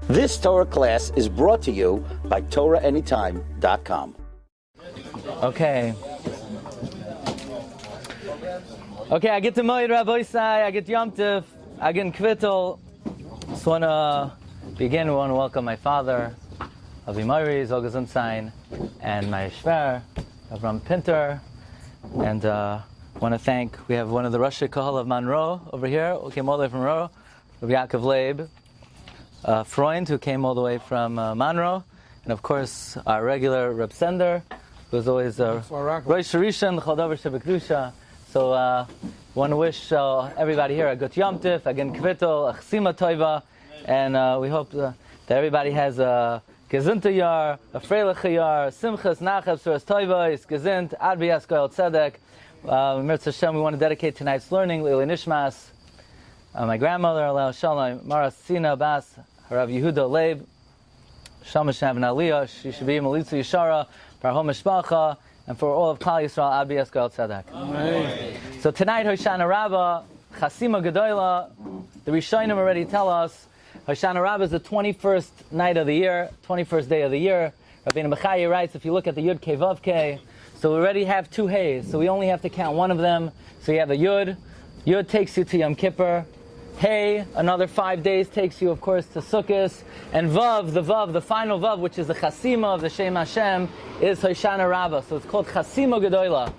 This Torah class is brought to you by TorahAnytime.com. Okay, I get to Moed Rabbi Isai, I get Yom Tov, I get Kvittel. Just want to begin. We want to welcome my father, Rabbi Meir, Zolgazunstein, and my Shver, Avram Pinter. And want to thank, we have one of the Rosh Kahal of Monroe over here, who came all the way from Monroe, Rabbi Yaakov Leib, Freund, who came all the way from Monroe, and of course our regular Reb Sender, who is always Rosh Rishon, Chodover Shebekdusha. So want to wish everybody here a good Yom Tov, again Kvittel, a Chsima Toiva, and we hope that everybody has a Gezinta Yar, a Freilich Yar, Simchas, Nachas, Suras Toivos, Gezint, Ad B'Yas Goel Tzedek. Mirz Hashem, we want to dedicate tonight's learning, Leili Nishmas, my grandmother, Alel Shalom, Maras Sina Bas, Rabbi Yehuda Leib, Shamash Havin Aliyah, Shishabi Malitzu Yishara, Parhom Mishpacha, and for all of Klal Yisrael, Ad B'Yas Goel Tzedek. Amen. So tonight, Hoshana Rabba, Chasima Gedoyla, the Rishonim already tell us, Hoshana Rabba is the 21st night of the year, 21st day of the year. Rabbi Meir writes, if you look at the Yud Kei Vav Kei, so we already have two Heys, so we only have to count one of them. So you have a Yud. Yud takes you to Yom Kippur. Hey, another 5 days takes you, of course, to Sukkot. And Vav, the final Vav, which is the Chasima of the Shem Hashem, is Hoshana Rabbah. So it's called Chasima Gedoyla.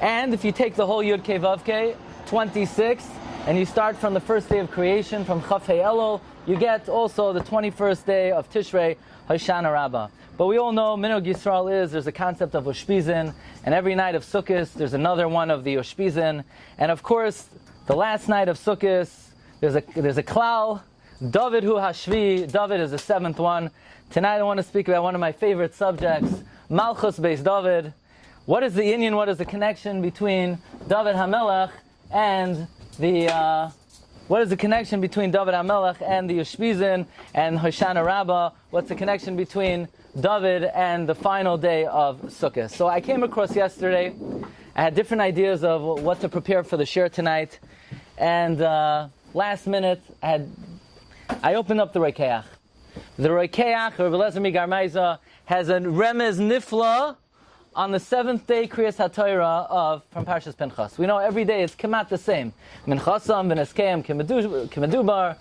And if you take the whole Yud Kei Vav Kei, 26, and you start from the first day of creation, from Chaf Hei Elul, you get also the 21st day of Tishrei, Hoshana Rabbah. But we all know Minog Yisrael there's a concept of Ushpizin, and every night of Sukkot there's another one of the Ushpizin, and of course the last night of Sukkot there's a klal, David hu Hashvi, David is the seventh one. Tonight I want to speak about one of my favorite subjects, Malchus Beis David. What is the union? What is the connection between David HaMelech and the what is the connection between David HaMelech and the Ushpizin and Hoshana Rabbah? What's the connection between David and the final day of Sukkot? So I came across yesterday, I had different ideas of what to prepare for the shir tonight, and last minute I opened up the Rokeach. The Rokeach, Rabbi Eliezer Migarmaiza, has a remez nifla on the seventh day Kriyas HaTorah from Parshas Pinchas. We know every day it's kemat the same. Minchasam, V'neskeim, Kemedubar,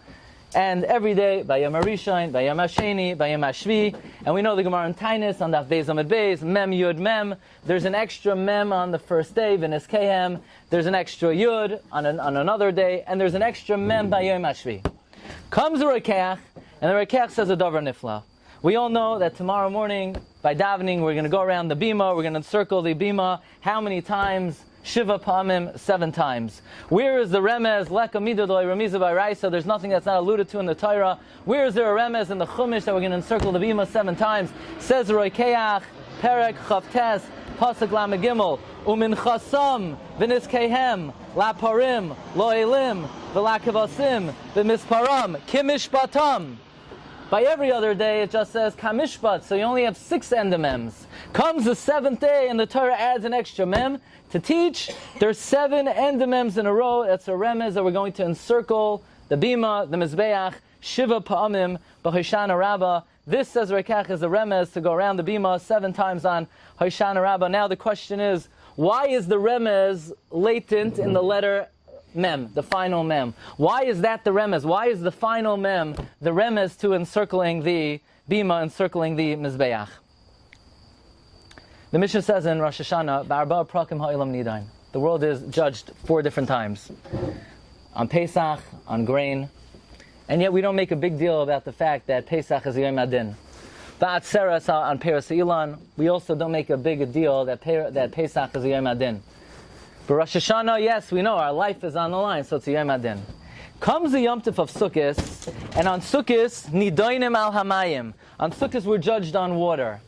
and every day, Bayam HaRishon, Bayam HaSheni, Bayam HaShvi, and we know the Gemara in Tainus on Daf Beis Amud Beis, Mem Yud Mem. There's an extra Mem on the first day, V'neskeim. There's an extra Yud on another day, and there's an extra Mem Bayam HaShvi. Comes the Rokeach, and the Rokeach says a Davar Nifla. We all know that tomorrow morning, by davening, we're going to go around the bima, we're going to encircle the bima. How many times? Shiva Pamim, 7 times. Where is the remez? Leka midodoi remiza b'raisa. There's nothing that's not alluded to in the Torah. Where is there a remez in the Chumash that we're going to encircle the bima 7 times? Says Rokeach, Perek Chavtes, Pasuk Lamed Gimel, Umin Chasam, V'niskehem, La Parim, Lo Elim, V'la Kevasim, V'misparam, Kimishbatam. By every other day, it just says Kamishpat, so you only have 6 endomems. Comes the 7th day, and the Torah adds an extra mem to teach. There's 7 endomems in a row. That's a remez that we're going to encircle the bima, the mizbeach, shiva pa'amim, b'Hoshana Rabbah. This, says Rokeach, is a remez to go around the bima 7 times on Hoshana Rabbah. Now the question is, why is the remez latent in the letter Mem, the final Mem? Why is that the remez? Why is the final Mem the remez to encircling the bima, encircling the mizbeach? The Mishnah says in Rosh Hoshana, Ba'arba prakim ha'ilam nidain. The world is judged 4 different times. On Pesach, on grain, and yet we don't make a big deal about the fact that Pesach is Yom Adin. Ba'atzeres on Peres Ilan, we also don't make a big deal that Pesach is Yom Adin. But Rosh Hashanah, yes, we know our life is on the line, so it's Yom Adin. Comes the Yom Tov of Sukkot, and on Sukkot, Nidoinim al Hamayim. On Sukkot, we're judged on water.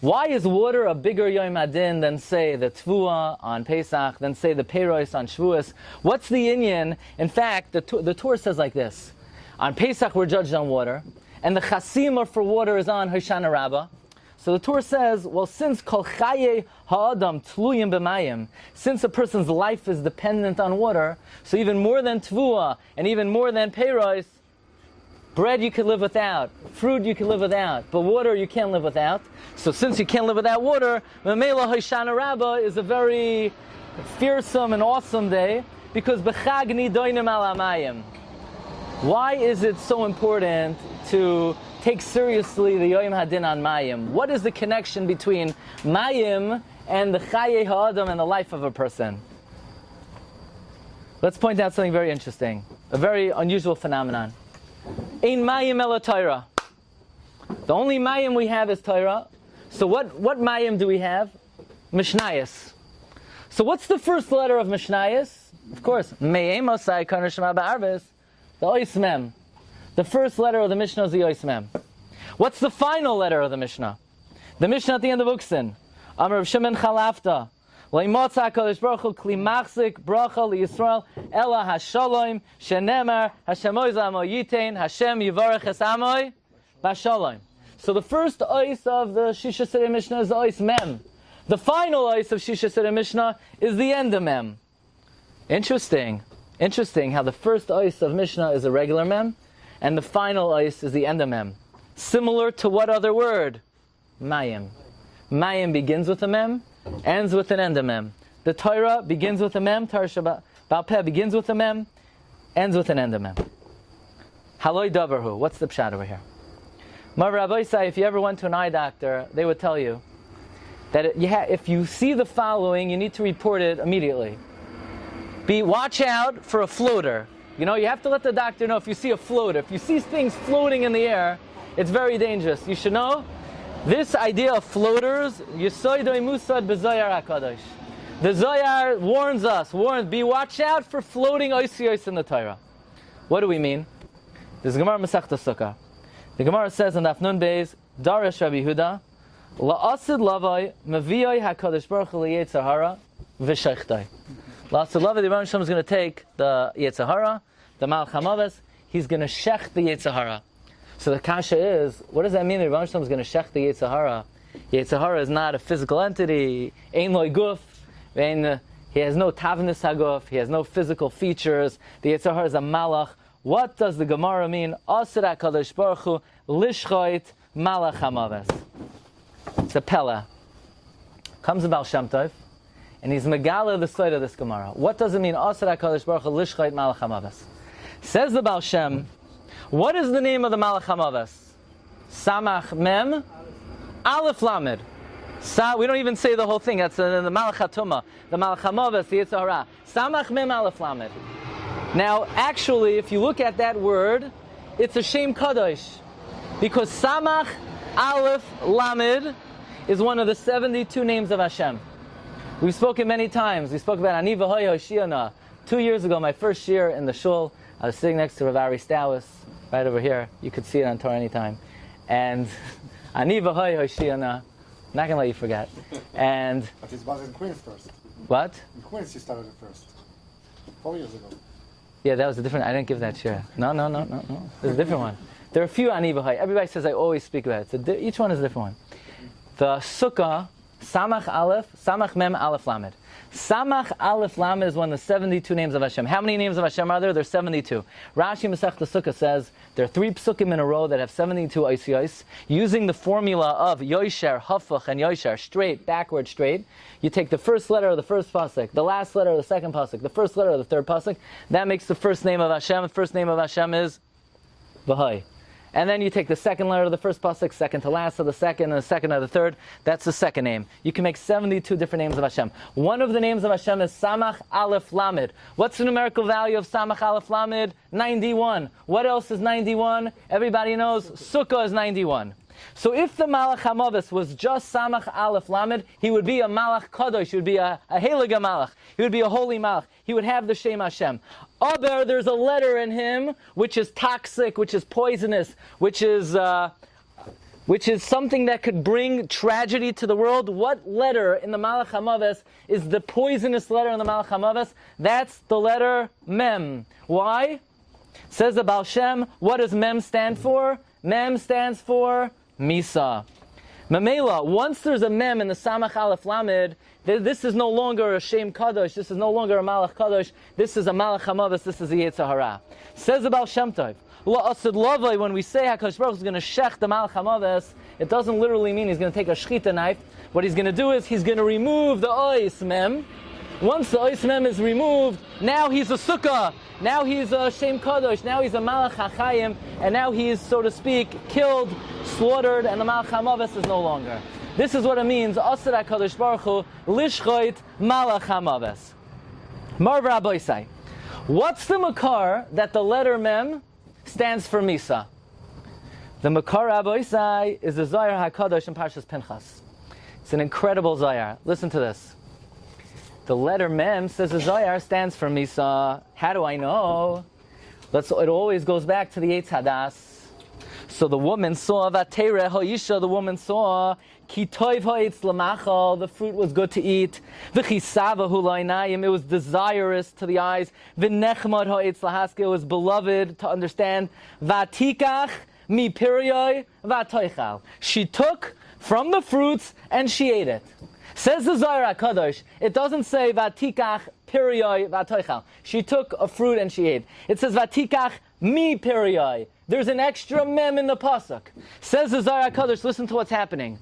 Why is water a bigger Yom Adin than, say, the Tvua on Pesach, than, say, the Peiros on Shavuos? What's the inyan? In fact, the Torah says like this. On Pesach, we're judged on water, and the Chasima for water is on Hoshana Rabbah. So the Torah says, well, since kol chaye ha'adam tluyim b'mayim, since a person's life is dependent on water, so even more than tvua and even more than peiros, Bread you can live without. Fruit you can live without. But water you can't live without. So since you can't live without water, Mamela Hoshana Rabba is a very fearsome and awesome day because B'chag Nidoinim Al Hamayim. Why is it so important to take seriously the Yom Hadin on Mayim? What is the connection between Mayim and the Chaye Ha'adam and the life of a person? Let's point out something very interesting, a very unusual phenomenon. Ein Mayim ela Torah. The only Mayim we have is Torah. So what Mayim do we have? Mishnayos. So what's the first letter of Mishnayos? Of course, Me'em Osai Karna Shema Ba'arvis, the Ois Mem. The first letter of the Mishnah is the Ois Mem. What's the final letter of the Mishnah? The Mishnah at the end of Uksin. Amar Rav Shimon Chalafta. Le'imotza HaKadosh Baruch Hu kli machzik bracha liYisrael ela hashalom shenemar Hashem oiz amo yitein Hashem yivarech es amoy b'shalom. So the first ois of the Shisha Sidei Mishnah is the ois Mem. The final ois of Shisha Sidei Mishnah is the end of Mem. Interesting how the first ois of Mishnah is a regular Mem, and the final ois is the end of Mem. Similar to what other word? Mayim. Mayim begins with a Mem, ends with an end of Mem. The Torah begins with a Mem, Torah Baal Peh begins with a Mem, ends with an end of Mem. Haloi Davarhu, what's the pshat over here? Mar Rabbi say, if you ever went to an eye doctor, they would tell you that if you see the following, you need to report it immediately. Watch out for a floater. You have to let the doctor know if you see a floater. If you see things floating in the air, it's very dangerous. You should know this idea of floaters, Yesoidoi Musad B'Zoyar HaKadosh. The Zoyar warns us, watch out for floating oisiyos in the Torah. What do we mean? This is Gemara Masechta Sukkah. The Gemara says in Afnun Beis, Darash Rabbi Yehuda, La'asid lavai maviyoi HaKadosh Baruch Hu Yetzer Hara v'sheichtoi. La'asid lavai, the Rebbe Shalom is going to take the Yetzer Hara, the Malach HaMaves, he's going to shech the Yetzer Hara. So the kasha is, what does that mean? The Rebbe Shalom is going to shech the Yetzer Hara. Yetzer Hara is not a physical entity. Ein loy guf. He has no tavnis haguf. He has no physical features. The Yetzer Hara is a malach. What does the Gemara mean? Asir HaKadosh Baruch Hu lishchoit malach hamaves. It's a pella. Comes the Baal Shem Tov, and he's megala the side of this Gemara. What does it mean? Asir HaKadosh Baruch Hu lishchoit malach hamaves. Says the Baal Shem, what is the name of the Malach HaMaves? Samach Mem Aleph Lamed. We don't even say the whole thing. That's the Malach HaTumah, the Malach HaMaves, the Yetzer Hara. Samach Mem Aleph Lamed. Now, actually, if you look at that word, it's a Shem Kadosh, because Samach Aleph Lamed is one of the 72 names of Hashem. We've spoken many times. We spoke about Ani V'Hoy Hoshana 2 years ago. My first year in the shul, I was sitting next to Rav Ari Stowis, right over here. You could see it on Torah anytime. And Ani V'Hoy Hoshana, not going to let you forget. And but it was in Queens first. What? In Queens you started it first. 4 years ago. Yeah, that was a different, I didn't give that share. No. There's a different one. There are a few Ani V'Hoy. Everybody says I always speak about it. Each one is a different one. The Sukkah, Samach Aleph, Samach Mem Aleph Lamed. Samach Aleph Lamed is one of the 72 names of Hashem. How many names of Hashem are there? There's 72. Rashi Masechta Sukkah says there are 3 psukim in a row that have 72 oisiyos. Using the formula of Yosher, Hafach, and Yosher, straight, backward, straight. You take the first letter of the first pasuk, the last letter of the second pasuk, the first letter of the third pasuk. That makes the first name of Hashem. The first name of Hashem is V'Hai. And then you take the second letter of the first pasuk, second to last of the second, and the second of the third. That's the second name. You can make 72 different names of Hashem. One of the names of Hashem is Samach Aleph Lamed. What's the numerical value of Samach Aleph Lamed? 91. What else is 91? Everybody knows Sukkah is 91. So if the Malach HaMaves was just Samach Aleph Lamed, he would be a Malach Kadosh, he would be a Heilige Malach, he would be a holy Malach, he would have the Shem Hashem. Aber, there's a letter in him which is toxic, which is poisonous, which is something that could bring tragedy to the world. What letter in the Malach HaMaves is the poisonous letter in the Malach HaMaves? That's the letter Mem. Why? Says the Baal Shem, what does Mem stand for? Mem stands for Misa. Mamela, once there's a mem in the Samach Aleph Lamed, this is no longer a Shem Kadosh, this is no longer a Malach Kadosh, this is a Malach HaMavis, this is a Yetzer Hara. Says about Shem Tov, La'asid Lavai, when we say HaKadosh Baruch Hu is going to shech the Malach HaMavis, it doesn't literally mean he's going to take a shchita knife. What he's going to do is he's going to remove the Ois Mem. Once the Ois Mem is removed, now he's a Sukkah, now he's a Shem Kadosh, now he's a Malach HaChayim, and now he is, so to speak, killed, slaughtered, and the Malach HaMavis is no longer. This is what it means, Asir HaKadosh Baruch Hu, Lishchoit Malach HaMavis. Marv Rabbi say, what's the makar that the letter Mem stands for Misa? The makar Rabbi say is the Zohar HaKadosh in Parshas Pinchas. It's an incredible Zohar. Listen to this. The letter Mem, says the Zohar, stands for Misa. How do I know? It always goes back to the Eitz Hadas. So the woman saw, Vatere Ha'isha, the woman saw, Ki toiv ha'etz lamachal, the fruit was good to eat. V'chisava hu la'inayim, it was desirous to the eyes. V'nechmad ha'etz lahaske, it was beloved to understand. V'tikach mi piriyoi v'atoichal. She took from the fruits and she ate it. Says the Zohar HaKadosh, it doesn't say Vatikach piriyoi v'atoichal. She took a fruit and she ate. It says Vatikach mi piriyoi. There's an extra mem in the pasuk. Says the Zohar HaKadosh, listen to what's happening.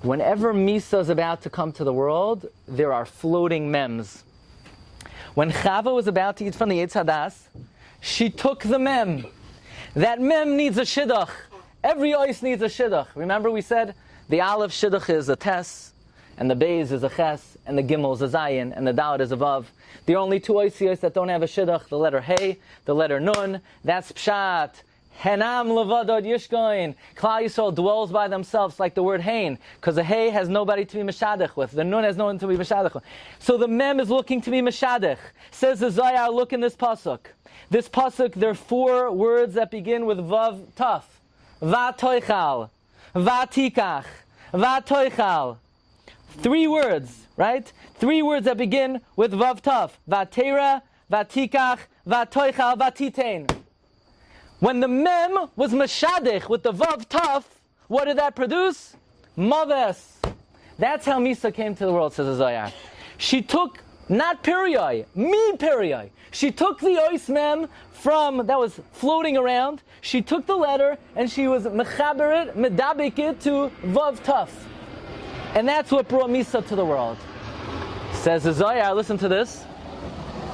Whenever Misa is about to come to the world, there are floating mems. When Chava was about to eat from the Eitz Hadas, she took the mem. That mem needs a shidduch. Every ois needs a shidduch. Remember we said the aleph shidduch is a tes, and the beis is a ches, and the gimel is a zayin, and the dalet is a vav. The only two oisios that don't have a shidduch, the letter hey, the letter nun, that's pshat. Henam levadod yishkoin. Klal Yisrael dwells by themselves, like the word hein, because the hey has nobody to be meshadech with. The nun has no one to be meshadech with. So the mem is looking to be meshadech. Says the Zohar, look in this pasuk. This pasuk, there are 4 words that begin with vav taf. Vatoichal, vatikach, vatoichal. 3 words, right? 3 words that begin with vav taf. Vatera, vatikach, vatoichal, vatitein. When the mem was mashadich with the vav taf, what did that produce? Maves. That's how Misa came to the world, says the Zohar. She took, not perioi, mi perioi. She took the ois mem from, that was floating around, she took the letter and she was mechaberit, medabikit to vav taf. And that's what brought Misa to the world. Says the Zohar, listen to this.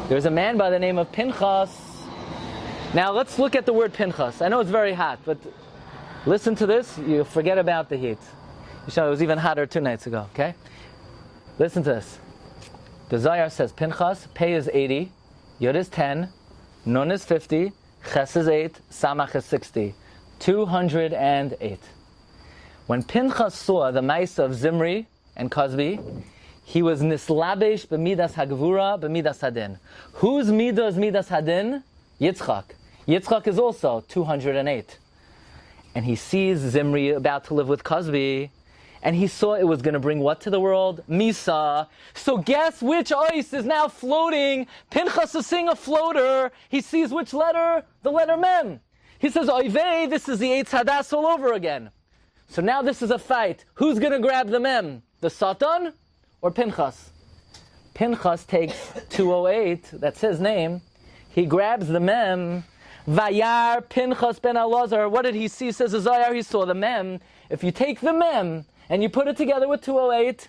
There's a man by the name of Pinchas. Now let's look at the word Pinchas. I know it's very hot, but listen to this, you forget about the heat. You show it was even hotter 2 nights ago, okay? Listen to this. The Zohar says Pinchas, Pei is 80, Yud is 10, Nun is 50, Ches is 8, Samach is 60. 208. When Pinchas saw the mice of Zimri and Cosby, he was nislabesh b'midas hagvura b'midas hadin. Whose midah is midas hadin? Yitzchak. Yitzchak is also 208. And he sees Zimri about to live with Cosby, and he saw it was going to bring what to the world? Misa. So guess which ois is now floating? Pinchas is seeing a floater. He sees which letter? The letter Mem. He says, Oivei, this is the Eitz Hadas all over again. So now this is a fight. Who's going to grab the Mem? The Satan or Pinchas? Pinchas takes 208, that's his name. He grabs the Mem. Vayar Pinchas ben Elazar. What did he see? Says the Zohar, he saw the Mem. If you take the Mem and you put it together with 208,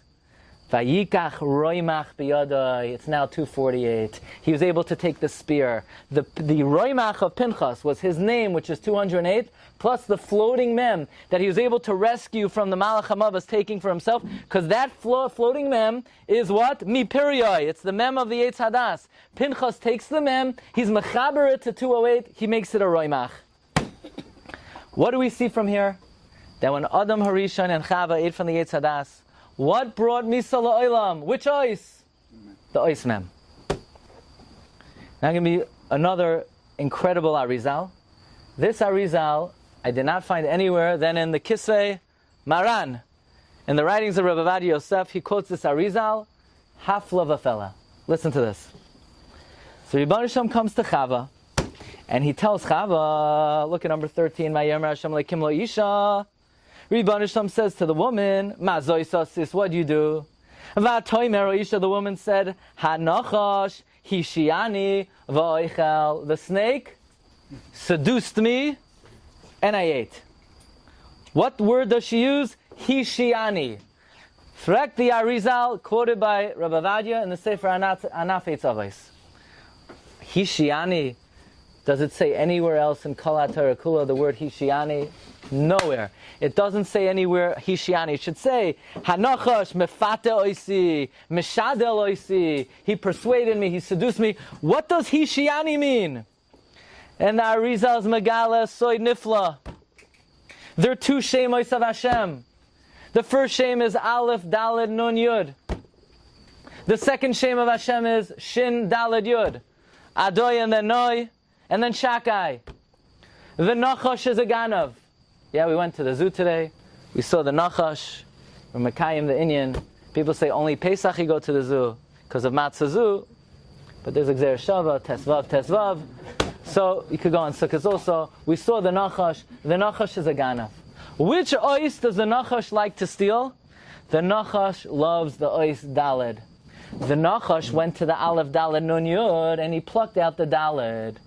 Vayikach roimach biyadai. It's now 248. He was able to take the spear. The roimach of Pinchas was his name, which is 208, plus the floating mem that he was able to rescue from the Malach HaMavas taking for himself, because that floating mem is what? Mi perioi. It's the mem of the Eitz Hadas. Pinchas takes the mem, he's mechaber it to 208, he makes it a roimach. What do we see from here? That when Adam Harishon and Chava ate from the Eitz Hadas, what brought Misa la'olam? Which ois? The ois mem. Now going to be another incredible Arizal. This Arizal I did not find anywhere than in the Kisei Maran. In the writings of Rabbi Ovadia Yosef, he quotes this Arizal, Hafla v'fela. Listen to this. So Rebbeinu Shem comes to Chava, and he tells Chava, look at number 13, Vayamar Hashem lekim lo isha, Rebbeinu Shalom says to the woman, Ma zoisasis, what do you do? Va'toimer Isha, the woman said, Hanachash hishiani va'oichel. The snake seduced me, and I ate. What word does she use? Hishiani. Frek the Arizal, quoted by Rabbi Vadia in the Sefer Anafei Tzavos. Hishiani. Does it say anywhere else in Kol HaTorah Kula the word Hishiani? Nowhere. It doesn't say anywhere Hishiani. It should say Hanachash mefate oisi, meshadel oisi. He persuaded me, he seduced me. What does Hishiani mean? And the Arizal's Megala Soy Nifla. There are two Shemos of Hashem. The first Shem is Aleph Daled Nun Yud. The second Shem of Hashem is Shin Daled Yud. Adoy and then Noi. And then Shakai. The Nachash is a Ganav. Yeah, we went to the zoo today. We saw the Nachash. We're Mekayim the Indian. People say only Pesach you go to the zoo because of Matzah Zoo. But there's a Gzer Shava, Tesvav. So you could go on Sukkot also. We saw the Nachash. The Nachash is a Ganav. Which ois does the Nachash like to steal? The Nachash loves the ois Daled. The Nachash went to the Aleph Daled Nun Yud and he plucked out the Daled.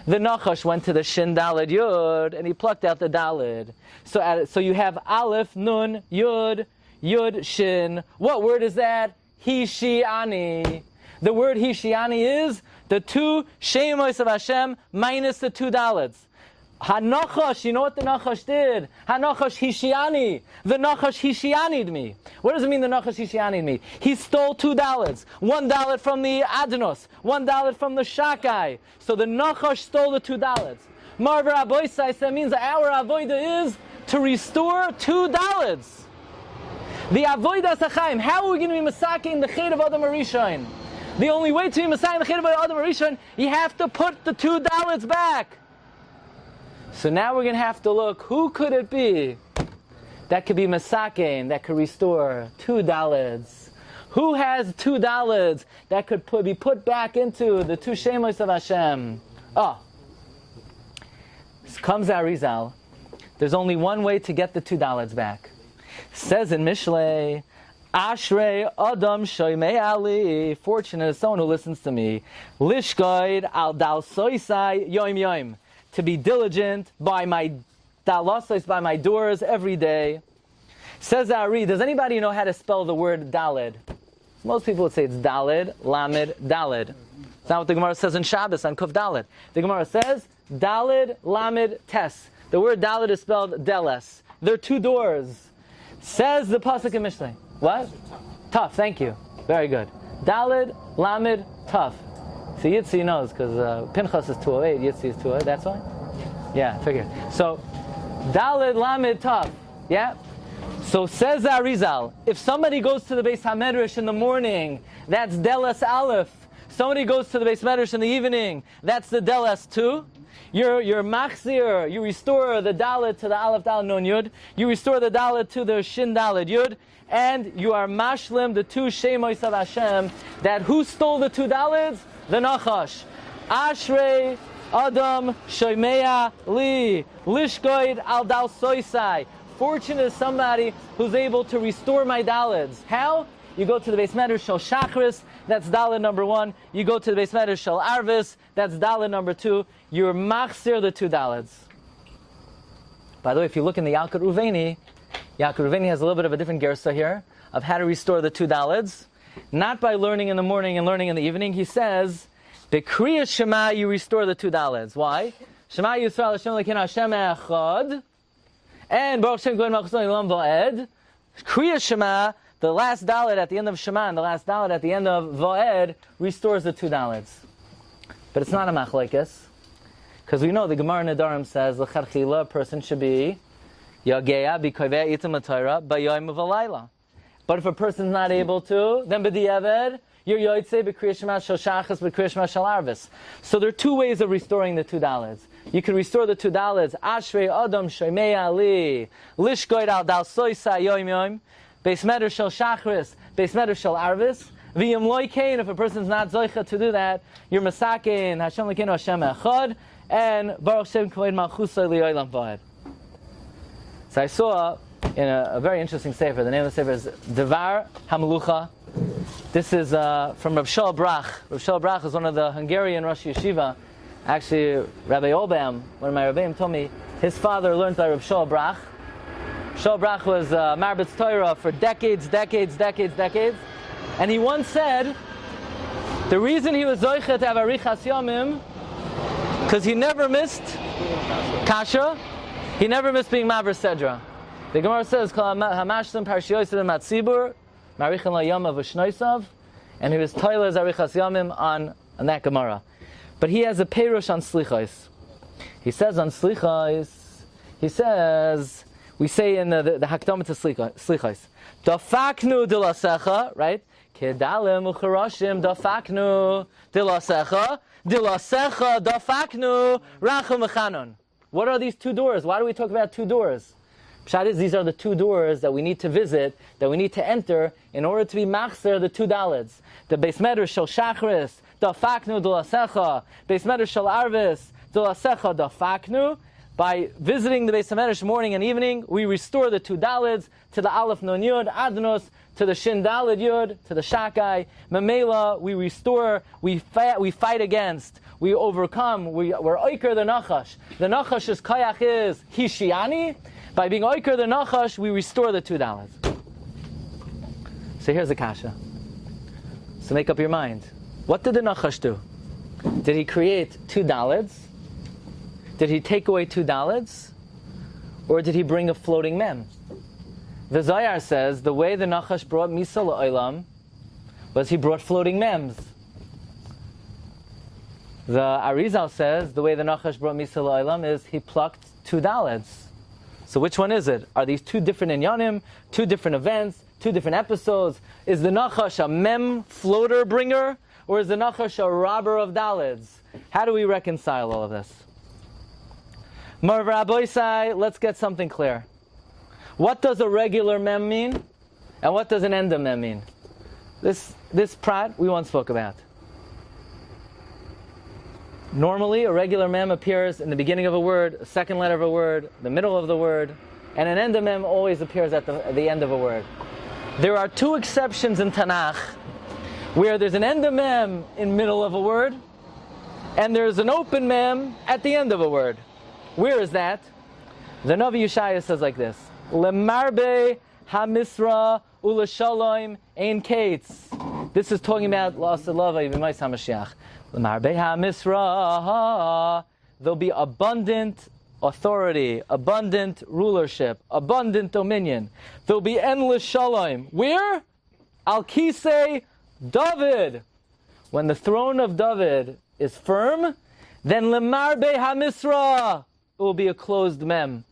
The Nachash went to the Shin Daled Yud and he plucked out the Daled. So you have Aleph, Nun, Yud, Yud, Shin. What word is that? Hishiani. The word Hishiani is the two Shemos of Hashem minus the two Daleds. HaNachash, you know what the Nachash did? HaNachash Hishiani. The Nachash Hishiani'd me. What does it mean the Nachash Hishiani'd me? He stole two Daleds. One Dalet from the Adnos. One Dalet from the Shakai. So the Nachash stole the two Daleds. Marver Aboisai, that means our Avoida is to restore two Daleds. The Avoida Sachaim. How are we going to be masaking the Ched of Adam Arishain? The only way to be masaking the Ched of Adam Arishain, you have to put the two Daleds back. So now we're going to have to look, who could it be that could be Masakein, that could restore two Daleds? Who has two Daleds that could be put back into the two Shemos of Hashem? Comes Arizal. There's only one way to get the two Daleds back. Says in Mishlei, Ashrei Adam Shoymei Ali. Fortunate is someone who listens to me. Lishgoid al dal soisai yoim yoim. To be diligent by my dalasais, by my doors every day. Says Ari, does anybody know how to spell the word Daled? Most people would say it's Daled, Lamed, Daled. It's not what the Gemara says in Shabbos on Kuf Daled. The Gemara says Daled, Lamed, Tes. The word Daled is spelled Deles. There are two doors. Says the Pasuk in Mishlei. What? Tough, thank you. Very good. Daled, Lamed, Tough. So Yitzi knows, because Pinchas is 208, Yitzi is 208, that's why? Yeah, I figured. So, Daled Lamed Tav, yeah? So says Arizal, if somebody goes to the Beis HaMedrash in the morning, that's Deles Aleph. Somebody goes to the Beis HaMedrash in the evening, that's the Deles 2. You're Machzir, you restore the Daled to the Aleph Daled Nun Yud, you restore the Daled to the Shin Daled Yud, and you are Mashlim, the two Shemos of Hashem, that who stole the two Daleds? The Nachash. Ashrei Adam Shoymea Li Lishgoid Al Dal Soisai. Fortunate is somebody who's able to restore my Daleds. How? You go to the Beis Medrash Shel Shachris, that's Daled number 1. You go to the Beis Medrash Shel Arvis, that's Daled number 2. You're Machzir the two Daleds. By the way, if you look in the Yalkut Ruveni has a little bit of a different gersa here of how to restore the two Daleds. Not by learning in the morning and learning in the evening. He says, B'Kriya Shema, you restore the two Daleds. Why? Shema Yisrael Hashem Elokeinu Hashem Echad. And Baruch Shem Kohen Malchus Olam Va'ed. Kriya Shema, the last Daled at the end of Shema and the last Daled at the end of Va'ed restores the two Daleds. But it's not a machlekes. Because we know the Gemara Nedarim says, L'chadchila, a person should be Yageya B'Kovei Itam HaTorah B'Yom V'Layla. But if a person's not able to, then b'di'eved, you're yoytze b'kriyas shema shel shachas b'kriyas shema shel arvis. So there are two ways of restoring the two Daleds. You can restore the two Daleds. Ashrei Adam Shoymei Ali Lishgoid Al Dal Soisai Yoim Yoim Beis Medrash Shel Shachris Beis Medrash Shel Arvis V'yim Loi Kain. If a person's not zoicha to do that, you're Masakein Hashem Elokeinu Hashem Echad and Baruch Shem Kohen Malchus Olam Va'ed. So I saw in a very interesting sefer. The name of the sefer is Devar HaMelucha. This is from Rav Shaul Brach. Rav Shaul Brach is one of the Hungarian Rosh Yeshiva. Actually, Rabbi Obam, one of my Rabbeim, told me his father learned by Rav Shaul Brach. Shaul Brach was Marbitz Torah for decades. And he once said, the reason he was Zoichet to have Arichas Yomim, because he never missed Kasha, he never missed being Maver Sedra. The Gemara says, Hamashlim Parshioisid Matzibur, Marichin LaYom V'Shnoisav, and he was Toilers Arichas Yomim on that Gemara. But he has a Perush on Slichos. He says on Slichos, we say in the Hakdamah to Slichos, Dafaknu dilasecha, right? Kedalim ucharashim dafaknu dilasecha dafaknu rachum mechanon. What are these two doors? Why do we talk about two doors? Pshat is, these are the two doors that we need to visit, that we need to enter in order to be machzer the two dalids. The Beis Medrash shel Shachris dafaknu dilasecha, Beis Medrash shel Arvis dilasecha dafaknu. By visiting the Beis HaMedrash morning and evening, we restore the two dalids to the Aleph Nun Yud, Adnos, to the Shin Dalid Yud, to the Shakai. Mamela, we restore, we fight against, we overcome, we're Oiker the Nachash. The Nachash's Kayach is Hishiani. By being Oiker the Nachash, we restore the two dalids. So here's the Kasha. So make up your mind. What did the Nachash do? Did he create two dalids? Did he take away two dalids? Or did he bring a floating mem? The Zayar says the way the Nachash brought Misa La'olam was he brought floating mems. The Arizal says the way the Nachash brought Misa La'olam is he plucked two dalids. So which one is it? Are these two different inyanim, two different events, two different episodes? Is the Nachash a mem floater bringer? Or is the Nachash a robber of dalids? How do we reconcile all of this? Mar Rabboisai, let's get something clear. What does a regular mem mean? And what does an enda mem mean? This prat we once spoke about. Normally, a regular mem appears in the beginning of a word, a second letter of a word, the middle of the word, and an enda mem always appears at the end of a word. There are two exceptions in Tanakh where there's an enda mem in middle of a word, and there's an open mem at the end of a word. Where is that? The Navi Yeshaya says like this: Lemarbe hamisra ulashalom ein kates. This is talking about la'asalava v'mais hamashiach. Lemarbe hamisra, there'll be abundant authority, abundant rulership, abundant dominion. There'll be endless shalom. Where? Al kisei David. When the throne of David is firm, then lemarbe hamisra, it will be a closed mem.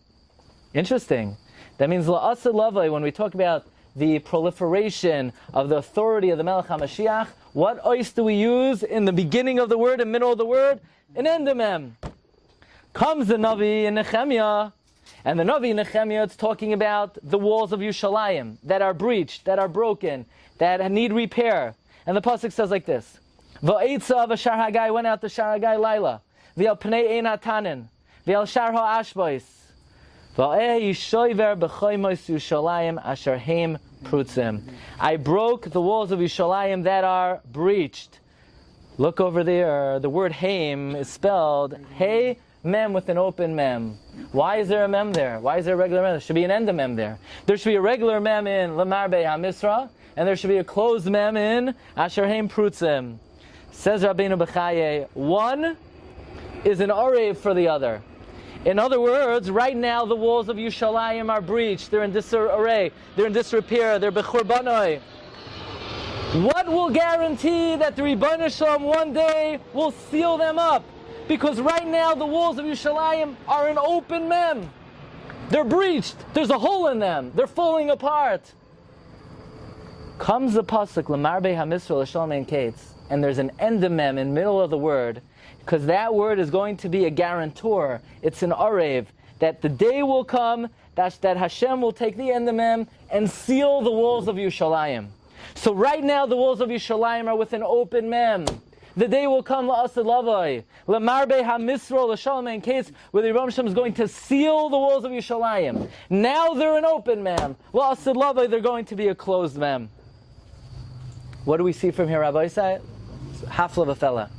Interesting. That means la'asad lavai, when we talk about the proliferation of the authority of the Melech HaMashiach, what ois do we use in the beginning of the word and middle of the word? An endemem. Comes the Navi in Nehemiah, and the Navi in Nehemiah, it's talking about the walls of Yerushalayim that are breached, that are broken, that need repair. And the pasuk says like this: Va'etza v'shar Hagai, went out to Shar Hagai Laila, v'al pnei ein hatanin, v'al shar ha'ashbois, v'al yishoiver b'choimos Yerushalayim asher heim prutzim. I broke the walls of Yerushalayim that are breached. Look over there, the word heim is spelled hey mem with an open mem. Why is there a mem there? Why is there a regular mem? There should be an end mem there. There should be a regular mem in Lemarbe HaMisra, and there should be a closed mem in Asher Heim Prutzim. Says Rabbeinu Bechaye, one is an orev for the other. In other words, right now the walls of Yerushalayim are breached. They're in disarray. They're in disrepair. They're bechurbanoi. What will guarantee that the Rebbeinu Shalom one day will seal them up? Because right now the walls of Yerushalayim are an open mem. They're breached. There's a hole in them. They're falling apart. Comes the pasuk Lemarbe HaMisra L'Shalom Ein Kates, and there's an endemem in the middle of the word, because that word is going to be a guarantor. It's an arev that the day will come that Hashem will take the endemem and seal the walls of Yerushalayim. So right now the walls of Yerushalayim are with an open mem. The day will come, la'asad lavai, lamarbe hamisro l'shalom, in case where the Rebbe Shem is going to seal the walls of Yerushalayim. Now they're an open mem. La'asad lavai, they're going to be a closed mem. What do we see from here, Rabbi Isai? Half of a fella.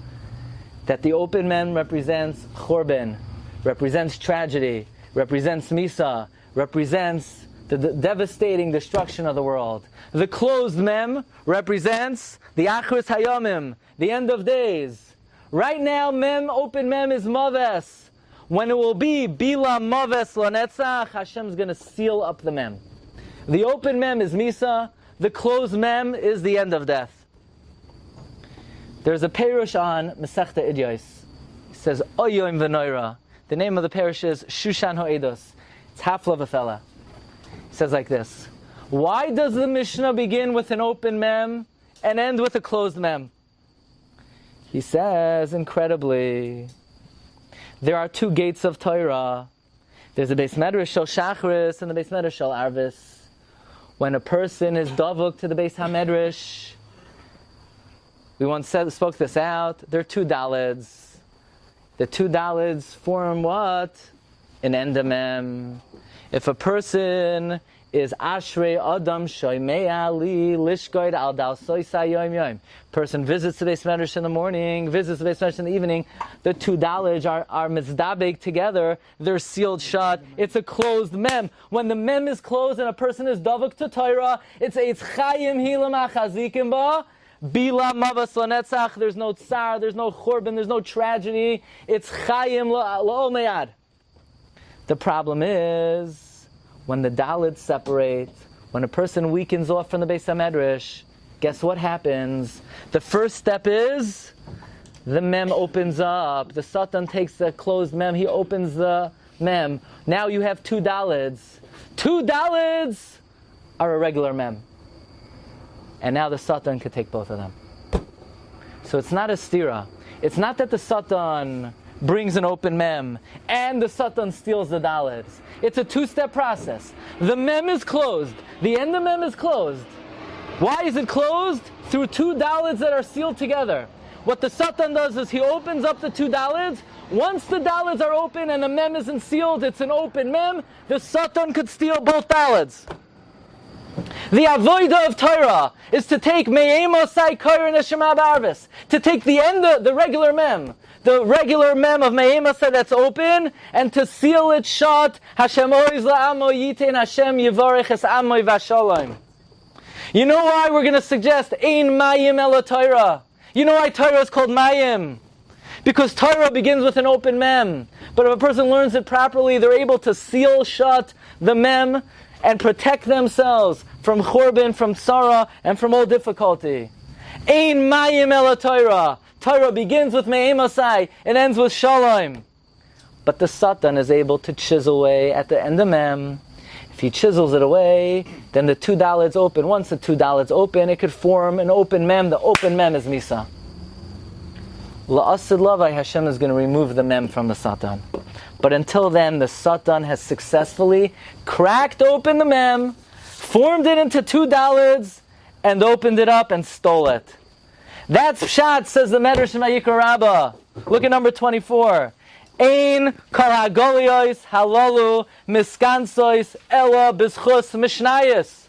That the open mem represents chorben, represents tragedy, represents misa, represents the devastating destruction of the world. The closed mem represents the achris hayomim, the end of days. Right now, open mem is maves. When it will be bila maves lanetzach, Hashem's going to seal up the mem. The open mem is misa. The closed mem is the end of death. There's a perush on Masechta Idyos. It says Oyoim v'noira. The name of the perush is Shushan Ho'edos. It's half of a fella. It says like this: why does the Mishnah begin with an open mem and end with a closed mem? He says, incredibly, there are two gates of Torah. There's the Beis Medrash Shel Shachris and the Beis Medrash Shel Arvis. When a person is davuk to the Beis HaMedrash, we once spoke this out, there are two dalids. The two dalids form what? An endamem. If a person is Ashrei Adam Shoymei Ali Lishgoid Al Dal Soisa Yom Yom. Person visits the Beis Medrash in the morning, visits the Beis Medrash in the evening. The two dalaj are mizdabek together. They're sealed shut. It's a closed mem. When the mem is closed and a person is davuk to Torah, it's chayim hilam achazikim ba. Bila mavas lanetzach. There's no tsar, there's no chorben, there's no tragedy. It's chayim la'ol meyad. The problem is, when the dalids separate, when a person weakens off from the Beis HaMedrash, guess what happens? The first step is, the mem opens up. The Satan takes the closed mem, he opens the mem. Now you have two dalids. Two dalids are a regular mem. And now the Satan could take both of them. So it's not a stira. It's not that the Satan brings an open mem and the Satan steals the dalids. It's a two-step process. The mem is closed. The end of mem is closed. Why is it closed? Through two dalids that are sealed together. What the Satan does is he opens up the two dalids. Once the dalids are open and the mem isn't sealed, it's an open mem, the Satan could steal both dalids. The avoida of Torah is to take me'emosai koyer neshama b'arvis, to take the end of the regular mem of me'emosai that's open, and to seal it shut. Hashem oiz la'amo yitin Hashem yivarech es amoy v'shalom. You know why we're going to suggest ein mayim ela Torah? You know why Torah is called mayim? Because Torah begins with an open mem. But if a person learns it properly, they're able to seal shut the mem and protect themselves from chorben, from tzara, and from all difficulty. Ein mayim ela Torah. Torah begins with me'emosai, it ends with shalom. But the Satan is able to chisel away at the end of mem. If he chisels it away, then the two dalids open. Once the two dalids open, it could form an open mem. The open mem is misa. La'asid lavai, Hashem is going to remove the mem from the Satan. But until then, the Satan has successfully cracked open the mem, formed it into two dalids, and opened it up and stole it. That's pshat, says the Medrash in Vayikra Rabba. Look at number 24. Ein kol hagoliyos halalu miskansois ela b'schus mishnayos.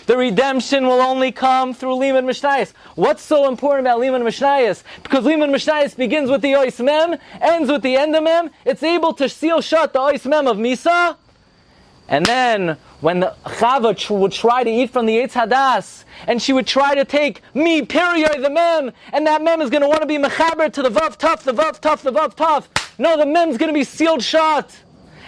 The redemption will only come through limud mishnayos. What's so important about limud mishnayos? Because limud mishnayos begins with the ois mem, ends with the end of mem. It's able to seal shut the ois mem of misa. And then, when the Chava would try to eat from the Eitz Hadas, and she would try to take me, period, the mem, and that mem is going to want to be mechaber to the vav tuf, the vav tuf, the vav tuf. No, the mem's going to be sealed shut.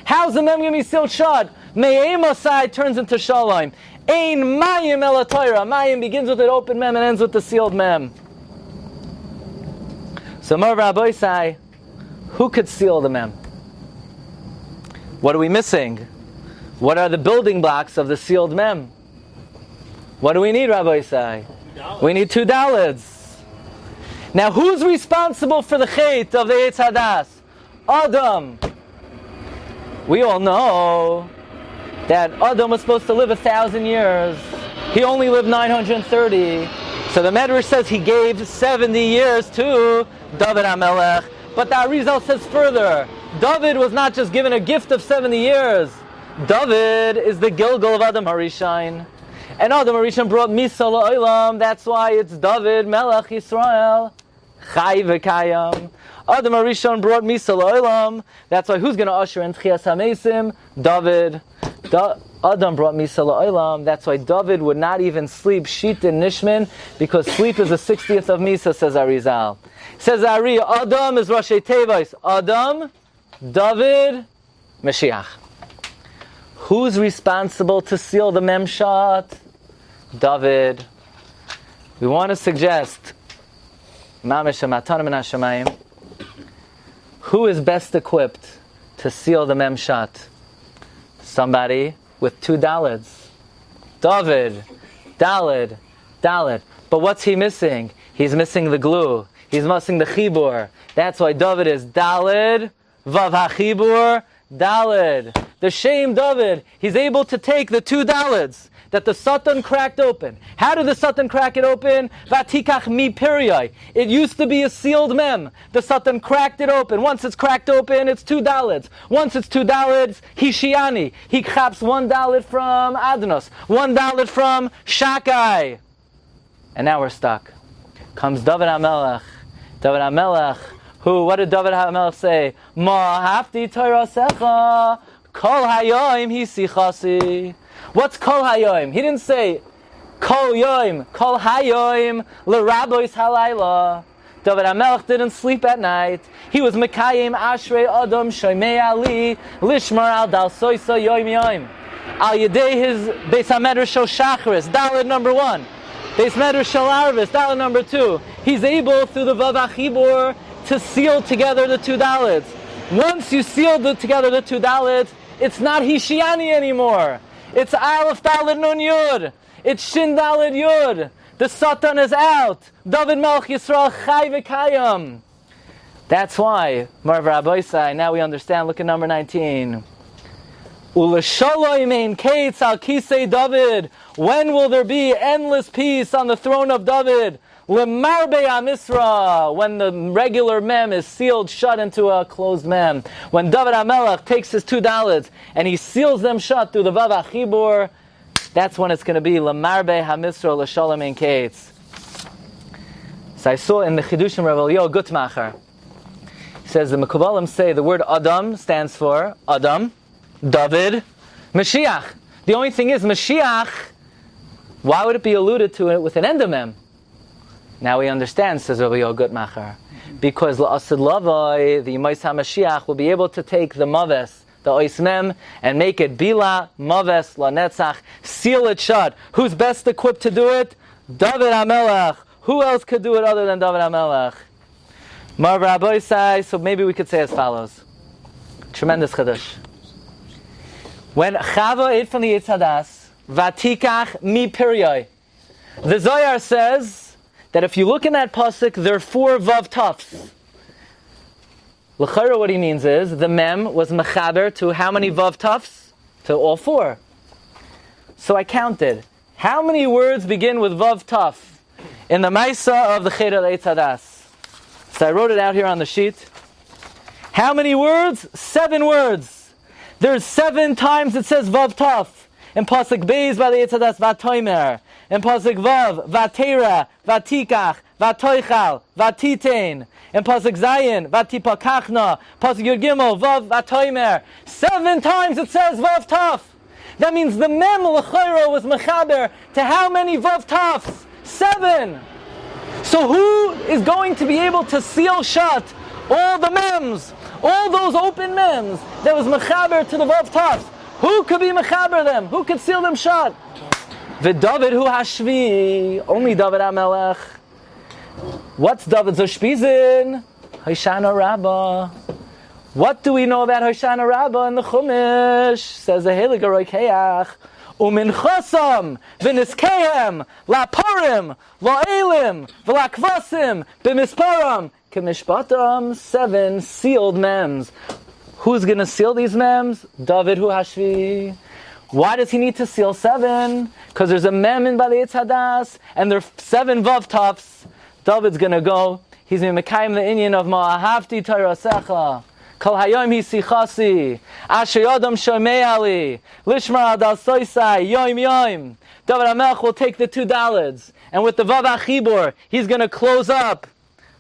How's the mem going to be sealed shut? Me'emosai turns into shalom. Ein mayim ela Torah. Mayim begins with an open mem and ends with the sealed mem. So, Mar Rabbi Isai, who could seal the mem? What are we missing? What are the building blocks of the sealed mem? What do we need, Rabbi Isai? We need two dalids. Now, who's responsible for the chait of the Eitz Hadas? Adam. We all know that Adam was supposed to live 1,000 years. He only lived 930. So the Medrash says he gave 70 years to David HaMelech. But the Arizal says further, David was not just given a gift of 70 years. David is the Gilgal of Adam Harishon. And Adam Harishon brought Misa La'olam. That's why it's David Melech Yisrael Chai V'Kayam. Adam Harishon brought Misa La'olam. That's why who's going to usher in Tchias HaMesim? David. Adam brought Misa La'olam. That's why David would not even sleep Shit and Nishman, because sleep is the 60th of Misa, says Arizal. Says Ari, Adam is Rosh Tevos. Adam, David, Mashiach. Who's responsible to seal the Memshat? David. We want to suggest, Mamish Matanim and Hashemayim, who is best equipped to seal the Memshat? Somebody with two dalids. David, dalid, dalid. But what's he missing? He's missing the glue. He's missing the chibur. That's why David is dalid, vav hachibur, dalid. The shame David, he's able to take the two dalids that the Satan cracked open. How did the Satan crack it open? Vatikach mi piriyai. It used to be a sealed mem. The Satan cracked it open. Once it's cracked open, it's two dalids. Once it's two dalids, he shiani. He chaps one dalid from Adnos, one dalid from Shakai. And now we're stuck. Comes David HaMelech. David HaMelech, who, what did David HaMelech say? Ma hafti Torah secha. Kol hayoim hi sichasi. What's kol hayoim? He didn't say kol yoim, kol hayoim l'rabois halayla. David HaMelech didn't sleep at night. He was mekayim ashrei adam shoymei ali lishmar al dal soisa yoim yoim. Al yedei his Beis HaMedrash shel Shachris, dalid number 1. Beis Medrash shel Arvis, dalid number 2. He's able through the vav achibur to seal together the two dalids. Once you seal together the two dalids, it's not Hishiani anymore. It's Aleph Dalid Nun Yud. It's Shin Dalid Yud. The Satan is out. David Melech Yisrael Chai V'Kayam. That's why, Marv Rabbi Sai, now we understand. Look at number 19. Uleshaloim ein kates al kisei David. When will there be endless peace on the throne of David? Lemarbe Amisra, when the regular mem is sealed shut into a closed mem. When David HaMelech takes his two dalids and he seals them shut through the vav achibur, that's when it's going to be Lemarbe Hamisra L'Shalom Ein Kates. So I saw in the Chidushim Rabbi Yehuda Gutmacher, he says the Mekubalim say the word Adam stands for Adam, David, Mashiach. The only thing is Mashiach, why would it be alluded to it with an endamem? Now we understand, says Rabbi Yehuda Gutmacher, because L'Asid Lavai, the Yemais HaMashiach, will be able to take the Maves, the Oismem, and make it Bila, Maves, LaNetzach, seal it shut. Who's best equipped to do it? David HaMelech. Who else could do it other than David HaMelech? Marv Rabbi Sai, so maybe we could say as follows. Tremendous Chiddush. When Chava ate from the Eitz Hadas, Vatikach mi Piriyai, the Zohar says that if you look in that pasuk, there are 4 vav tufs. L'chayra, what he means is the mem was mechaber to how many vav tufs? To all 4. So I counted. How many words begin with vav tuf in the Maisa of the Cheder Eitz Hadas? So I wrote it out here on the sheet. How many words? 7 words. There's 7 times it says vav tuf. In pasuk Beis by the Eitz Hadas vatoimer. In pasuk Vav, Vatera, Vatikach, Vatoichal, Vatitein. In pasuk Zayin, Vatipakachna. Pasuk Yud Gimel, Vav, Vatoimer. 7 times it says Vav Taf. That means the Mem L'chayra was mechaber to how many Vav Tafs? 7. So who is going to be able to seal shut all the Mems, all those open Mems that was mechaber to the Vav Tafs? Who could be mechaber them? Who could seal them shut? V'David hu hashvi, only David HaMelech. What's David's Ushpizin? Hoshana Rabba. What do we know about Hoshana Rabba in the Chumash? Says the Heilige Roikeach. Umin chosam v'niskehem laporim la'elim v'lakvasim b'misparam k'mishpatam. 7 sealed mems. Who's going to seal these mems? David hu hashvi. Why does he need to seal 7? Because there's a mem in Bali Eitz Hadas, and there are 7 vav tufs. David's going to go. He's in Mekayim the Indian of Ma'ahavti Tayrasecha. Kol hayom hi sichasi. Asher yodam shomei ali. Lishmar adal soisai. Yom. David HaMelech will take the 2 dalids. And with the vav achibur, he's going to close up.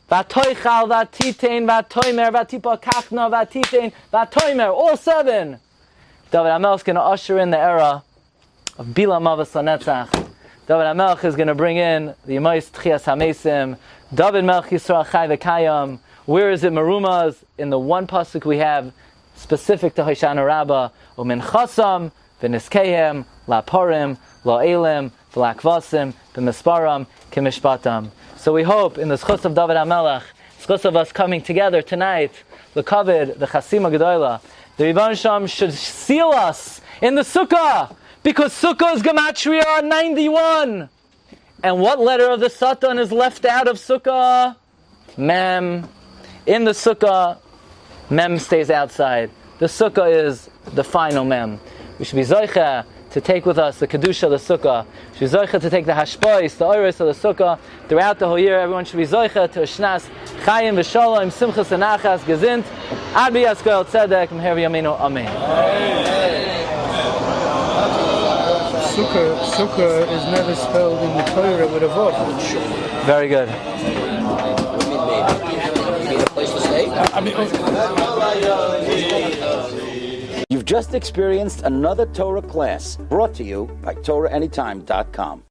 Vatoichal, vatitein, vatoimer, vatipa kachna, vatitein, vatoimer. All 7. David HaMelech is going to usher in the era of Bilam Avos LaNetzach. David HaMelech is going to bring in the Yemais Tchias HaMesim. David Melech Yisrael Chai V'Kayam. Where is it Marumas? In the one pasuk we have specific to Hoshana Rabba. Umin Chasam, V'Niskehem, Laporim, La'elim, V'Lakvasim, V'Misparam, Kimishpatam. So we hope in the schus of David HaMelech, schus of us coming together tonight, the Kavod, the Chasima Gedola, the Rebbeinu Shalom should seal us in the Sukkah, because Sukkah is Gematria 91. And what letter of the Satan is left out of Sukkah? Mem. In the Sukkah, Mem stays outside. The Sukkah is the final Mem. We should be Zoicha to take with us the Kedusha of the Sukkah. We should be Zoicha to take the Hashpois, the Oiris of the Sukkah. Throughout the whole year, everyone should be Zoicha to Shnas, Chayim V'Sholom, Simchas and Achas, Gezint, Ad B'Yas Goel Tzedek, Meher V'Yameinu, Amen. Sukkah is never spelled in the Torah with a vav. Very good. You've just experienced another Torah class brought to you by TorahAnytime.com.